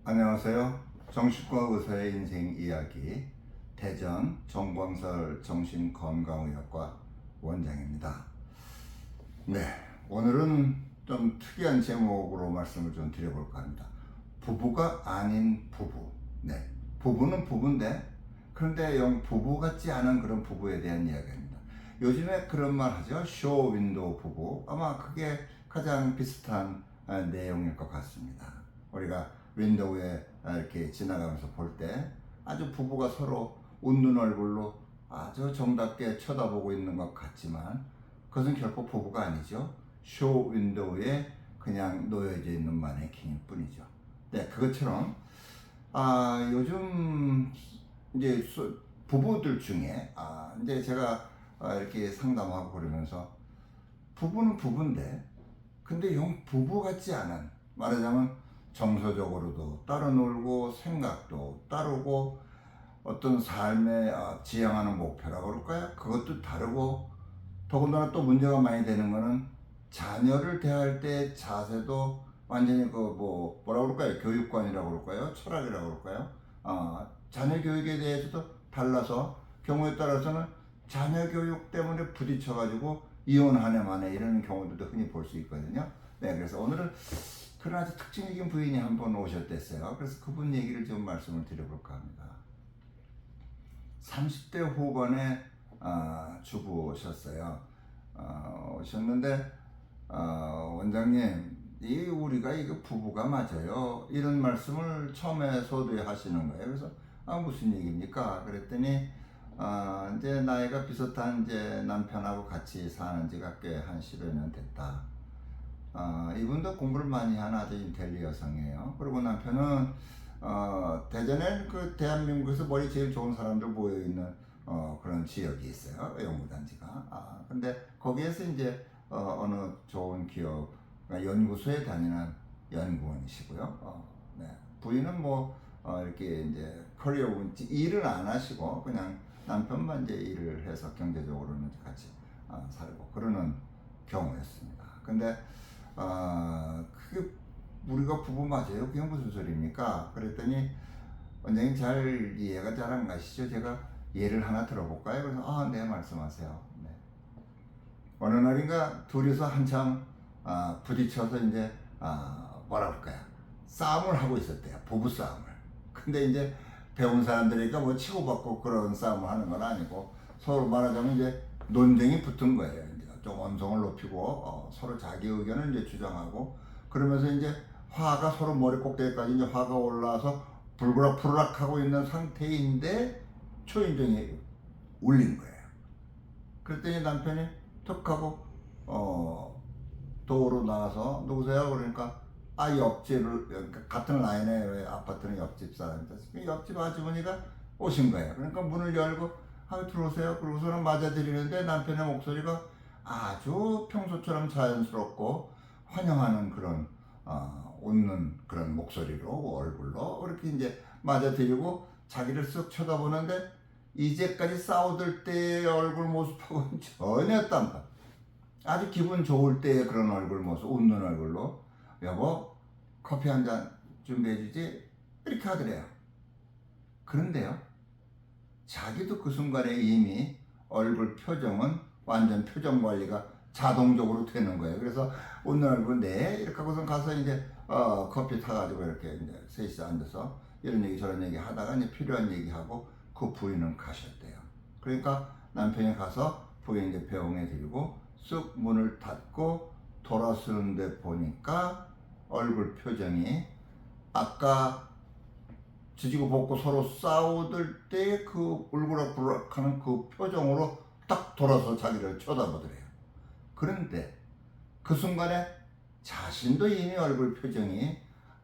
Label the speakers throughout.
Speaker 1: 안녕하세요. 정신과 의사의 인생 이야기 대전 정광설 정신건강의학과 원장입니다. 네, 오늘은 좀 특이한 제목으로 말씀을 좀 드려볼까 합니다. 부부가 아닌 부부. 네, 부부는 부부인데 그런데 영 부부 같지 않은 그런 부부에 대한 이야기입니다. 요즘에 그런 말 하죠. 쇼 윈도우 부부. 아마 그게 가장 비슷한 내용일 것 같습니다. 우리가 윈도우에 이렇게 지나가면서 볼 때 아주 부부가 서로 웃는 얼굴로 아주 정답게 쳐다보고 있는 것 같지만 그것은 결코 부부가 아니죠. 쇼 윈도우에 그냥 놓여져 있는 마네킹일 뿐이죠. 네, 그것처럼 요즘 이제 부부들 중에 이제 제가 이렇게 상담하고 그러면서 부부는 부부인데 근데 영 부부 같지 않은, 말하자면 정서적으로도 따로 놀고 생각도 따르고 어떤 삶에 지향하는 목표라고 그럴까요? 그것도 다르고 더군다나 또 문제가 많이 되는 거는 자녀를 대할 때 자세도 완전히 뭐라 그럴까요? 교육관이라고 그럴까요? 철학이라고 그럴까요? 자녀 교육에 대해서도 달라서 경우에 따라서는 자녀 교육 때문에 부딪혀가지고 이혼하네 마네 이런 경우들도 흔히 볼 수 있거든요. 네, 그래서 오늘은 그런 아주 특징적인 부인이 한 번 오셨댔어요. 그래서 그분 얘기를 좀 말씀을 드려볼까 합니다. 30대 후반에 주부셨어요. 오셨는데 원장님, 이 우리가 이거 부부가 맞아요? 이런 말씀을 처음에 서두에 하시는 거예요. 그래서 무슨 얘기입니까? 그랬더니 이제 나이가 비슷한 이제 남편하고 같이 사는 지가 꽤 한 10여 년 됐다. 이분도 공부를 많이 한 아주 인텔리 여성이에요. 그리고 남편은 대전에 그 대한민국에서 머리 제일 좋은 사람들 모여 있는 그런 지역이 있어요. 연구단지가. 근데 거기에서 이제 어느 좋은 기업 연구소에 다니는 연구원이시고요. 네. 부인은 뭐 이렇게 이제 커리어 일을 안 하시고 그냥 남편만 이제 일을 해서 경제적으로는 같이 살고 그러는 경우였습니다. 근데 그게 우리가 부부 맞아요? 그게 무슨 소리입니까? 그랬더니 원장님 잘 이해가 잘 안 가시죠? 제가 예를 하나 들어볼까요? 그래서 네, 말씀하세요. 네. 어느 날인가 둘이서 한참 부딪혀서 이제 뭐라 그럴까요? 싸움을 하고 있었대요. 부부 싸움을. 근데 이제 배운 사람들이니까 뭐 치고받고 그런 싸움을 하는 건 아니고 서로 말하자면 이제 논쟁이 붙은 거예요. 이제 좀 언성을 높이고 서로 자기 의견을 이제 주장하고 그러면서 이제 화가 서로 머리 꼭대기까지 이제 화가 올라와서 불그락불락 하고 있는 상태인데 초인종이 울린 거예요. 그랬더니 남편이 툭 하고 도로 나와서 누구세요? 그러니까 옆집을 그러니까 같은 라인에 왜 아파트는 옆집 사람이다. 옆집 아주머니가 오신 거예요. 그러니까 문을 열고 들어오세요. 그러고서는 맞아드리는데 남편의 목소리가 아주 평소처럼 자연스럽고 환영하는 그런 웃는 그런 목소리로 얼굴로 이렇게 이제 맞아드리고 자기를 쓱 쳐다보는데 이제까지 싸우들 때의 얼굴 모습하고는 전혀 딴 아주 기분 좋을 때의 그런 얼굴 모습, 웃는 얼굴로 여보 커피 한 잔 준비해주지 이렇게 하더래요. 그런데요, 자기도 그 순간에 이미 얼굴 표정은 완전 표정 관리가 자동적으로 되는 거예요. 그래서 웃는 얼굴 네 이렇게 하고서 가서 이제 커피 타가지고 이렇게 이제 셋이서 앉아서 이런 얘기 저런 얘기 하다가 이제 필요한 얘기하고 그 부인은 가셨대요. 그러니까 남편이 가서 부인 이제 배웅해 드리고 쑥 문을 닫고 돌아서는데 보니까 얼굴 표정이 아까 지지고 볶고 서로 싸우들 때 그 울그락불락하는 그 표정으로 딱 돌아서 자기를 쳐다보더래요. 그런데 그 순간에 자신도 이미 얼굴 표정이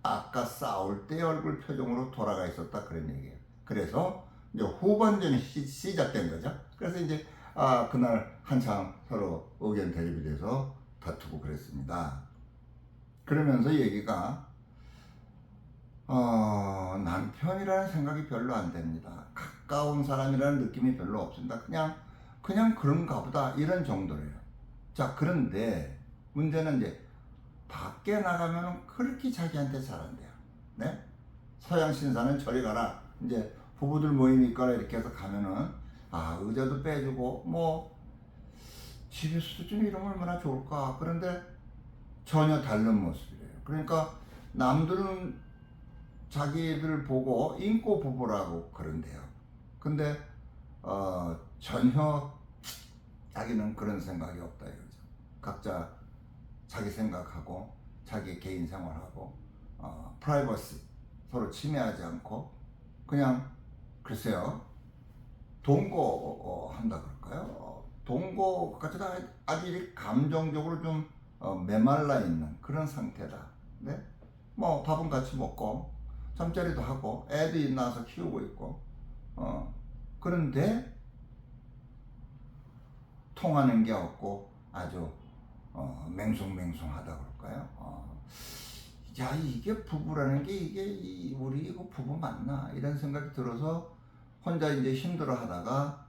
Speaker 1: 아까 싸울 때 얼굴 표정으로 돌아가 있었다 그런 얘기예요. 그래서 이제 후반전이 시작된 거죠. 그래서 이제 그날 한참 서로 의견 대립이 돼서 다투고 그랬습니다. 그러면서 얘기가 남편이라는 생각이 별로 안 됩니다. 가까운 사람이라는 느낌이 별로 없습니다. 그냥 그런가 보다 이런 정도래요. 자, 그런데 문제는 이제 밖에 나가면 그렇게 자기한테 잘한대요. 네? 서양 신사는 저리 가라. 이제 부부들 모임이 있거나 이렇게 해서 가면은 의자도 빼주고 뭐 집에서도 좀 이러면 얼마나 좋을까. 그런데 전혀 다른 모습이래요. 그러니까 남들은 자기들 보고 인고 부부라고 그런대요. 근데 전혀 자기는 그런 생각이 없다 이거죠. 각자 자기 생각하고 자기 개인 생활하고 프라이버시 서로 침해하지 않고 그냥 글쎄요 동거 한다 그럴까요? 동거 같이 아주 이렇게 감정적으로 좀 메말라 있는 그런 상태다. 네? 뭐 밥은 같이 먹고 잠자리도 하고 애도 낳아서 키우고 있고 그런데 통하는 게 없고 아주 맹숭맹숭하다 그럴까요? 야 이게 부부라는 게 이게 우리 이거 부부 맞나 이런 생각이 들어서 혼자 이제 힘들어 하다가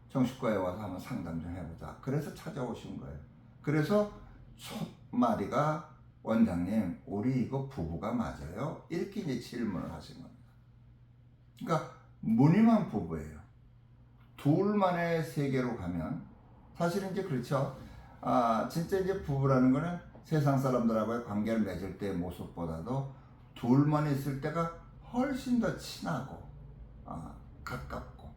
Speaker 1: 정신과에 와서 한번 상담 좀 해보자. 그래서 찾아오신 거예요. 그래서 첫 마디가 원장님 우리 이거 부부가 맞아요? 이렇게 이제 질문을 하신 겁니다. 그러니까 무늬만 부부예요. 둘만의 세계로 가면 사실은 이제 그렇죠. 진짜 이제 부부라는 거는 세상 사람들하고의 관계를 맺을 때의 모습보다도 둘만 있을 때가 훨씬 더 친하고 가깝고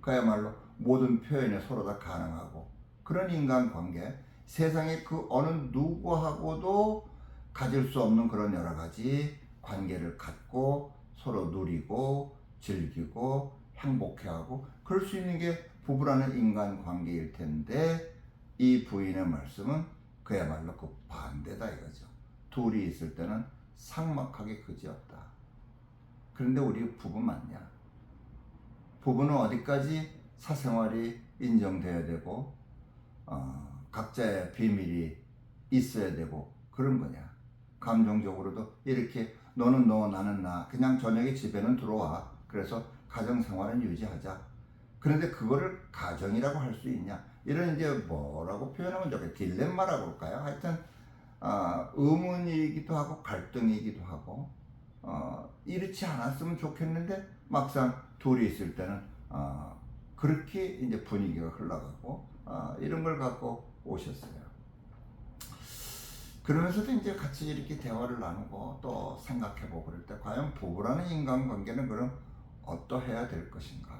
Speaker 1: 그야말로 모든 표현이 서로 다 가능하고 그런 인간관계, 세상의 그 어느 누구하고도 가질 수 없는 그런 여러 가지 관계를 갖고 서로 누리고 즐기고 행복해하고 그럴 수 있는 게 부부라는 인간관계일 텐데 이 부인의 말씀은 그야말로 그 반대다 이거죠. 둘이 있을 때는 삭막하게 그지없다. 그런데 우리 부부 맞냐? 부부는 어디까지 사생활이 인정돼야 되고 각자의 비밀이 있어야 되고 그런 거냐? 감정적으로도 이렇게 너는 너 나는 나 그냥 저녁에 집에는 들어와. 그래서 가정생활은 유지하자. 그런데 그거를 가정이라고 할 수 있냐? 이런 이제 뭐라고 표현하면 좋게 딜레마라고 할까요? 하여튼 의문이기도 하고 갈등이기도 하고 이렇지 않았으면 좋겠는데 막상 둘이 있을 때는 그렇게 이제 분위기가 흘러가고 이런 걸 갖고 오셨어요. 그러면서도 이제 같이 이렇게 대화를 나누고 또 생각해보고 그럴 때 과연 부부라는 인간관계는 그럼 어떠해야 될 것인가?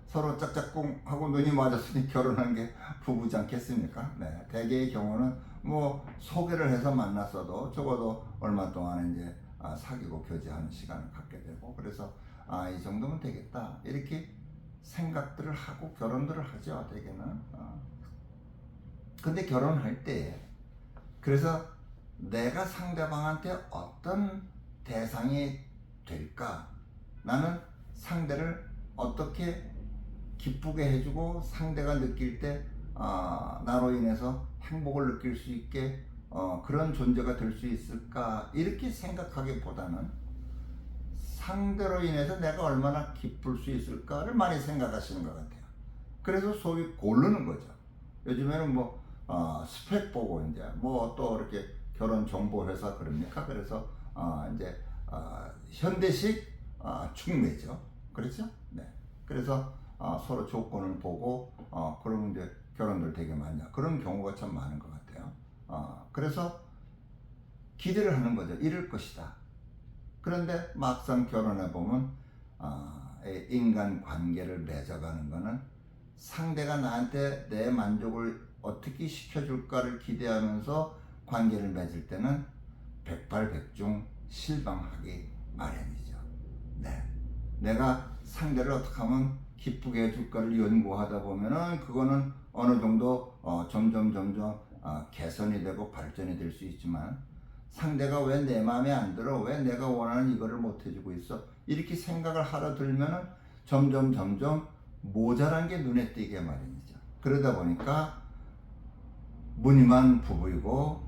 Speaker 1: 서로 짝짝꿍하고 눈이 맞았으니 결혼한 게 부부지 않겠습니까? 네, 대개의 경우는 뭐 소개를 해서 만났어도 적어도 얼마 동안 이제 사귀고 교제하는 시간을 갖게 되고 그래서 이 정도면 되겠다 이렇게 생각들을 하고 결혼들을 하죠 대개는. 근데 결혼할 때 그래서 내가 상대방한테 어떤 대상이 될까? 나는 상대를 어떻게 기쁘게 해주고 상대가 느낄 때 나로 인해서 행복을 느낄 수 있게 그런 존재가 될 수 있을까 이렇게 생각하기보다는 상대로 인해서 내가 얼마나 기쁠 수 있을까를 많이 생각하시는 것 같아요. 그래서 소위 고르는 거죠. 요즘에는 뭐 스펙 보고 이제 뭐 또 이렇게 결혼 정보 회사 그럽니까? 그래서 이제 현대식 축매죠. 그렇죠? 네. 그래서 서로 조건을 보고 그러면 이제 결혼들 되게 많냐 그런 경우가 참 많은 것 같아요. 그래서 기대를 하는 거죠. 이럴 것이다. 그런데 막상 결혼해 보면 인간 관계를 맺어가는 거는 상대가 나한테 내 만족을 어떻게 시켜줄까를 기대하면서 관계를 맺을 때는 백발백중 실망하기 마련이죠. 네. 내가 상대를 어떻게 하면 기쁘게 해줄까를 연구하다 보면은 그거는 어느 정도 점점 개선이 되고 발전이 될 수 있지만 상대가 왜 내 마음에 안 들어? 왜 내가 원하는 이거를 못 해주고 있어? 이렇게 생각을 하러 들면은 점점 모자란 게 눈에 띄게 마련이죠. 그러다 보니까 무늬만 부부이고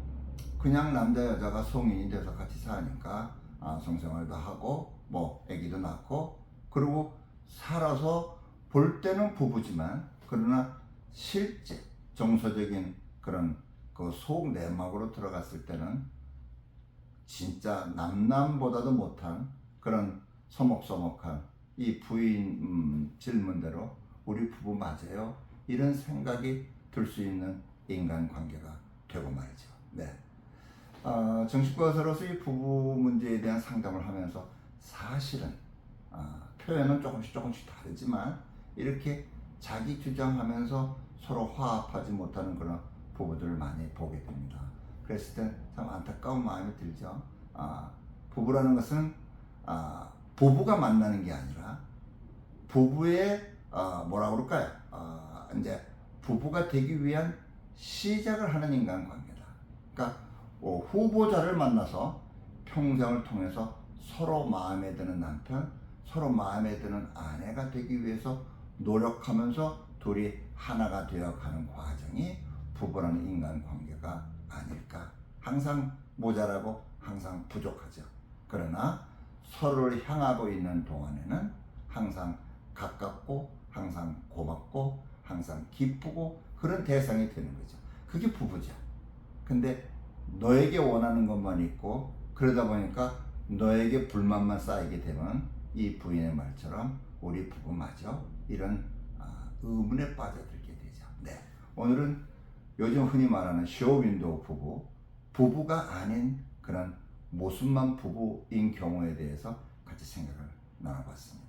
Speaker 1: 그냥 남자 여자가 성인이 돼서 같이 사니까 성생활도 하고 뭐 아기도 낳고 그리고 살아서 볼 때는 부부지만 그러나 실제 정서적인 그런 그 속 내막으로 들어갔을 때는 진짜 남남보다도 못한 그런 서먹서먹한 이 부인 질문대로 우리 부부 맞아요? 이런 생각이 들 수 있는 인간관계가 되고 말이죠. 네. 정신과의사로서 이 부부 문제에 대한 상담을 하면서 사실은 표현은 조금씩 다르지만 이렇게 자기 주장하면서 서로 화합하지 못하는 그런 부부들을 많이 보게 됩니다. 그랬을 때 참 안타까운 마음이 들죠. 부부라는 것은 부부가 만나는 게 아니라 부부의 뭐라 그럴까요? 이제 부부가 되기 위한 시작을 하는 인간관계다. 그러니까 후보자를 만나서 평생을 통해서 서로 마음에 드는 남편, 서로 마음에 드는 아내가 되기 위해서 노력하면서 둘이 하나가 되어가는 과정이 부부라는 인간관계가 아닐까. 항상 모자라고 항상 부족하죠. 그러나 서로를 향하고 있는 동안에는 항상 가깝고 항상 고맙고 항상 기쁘고 그런 대상이 되는 거죠. 그게 부부죠. 근데 너에게 원하는 것만 있고 그러다 보니까 너에게 불만만 쌓이게 되면 이 부인의 말처럼 우리 부부 맞아? 이런 의문에 빠져들게 되죠. 네. 오늘은 요즘 흔히 말하는 쇼윈도우 부부가 아닌 그런 모습만 부부인 경우에 대해서 같이 생각을 나눠봤습니다.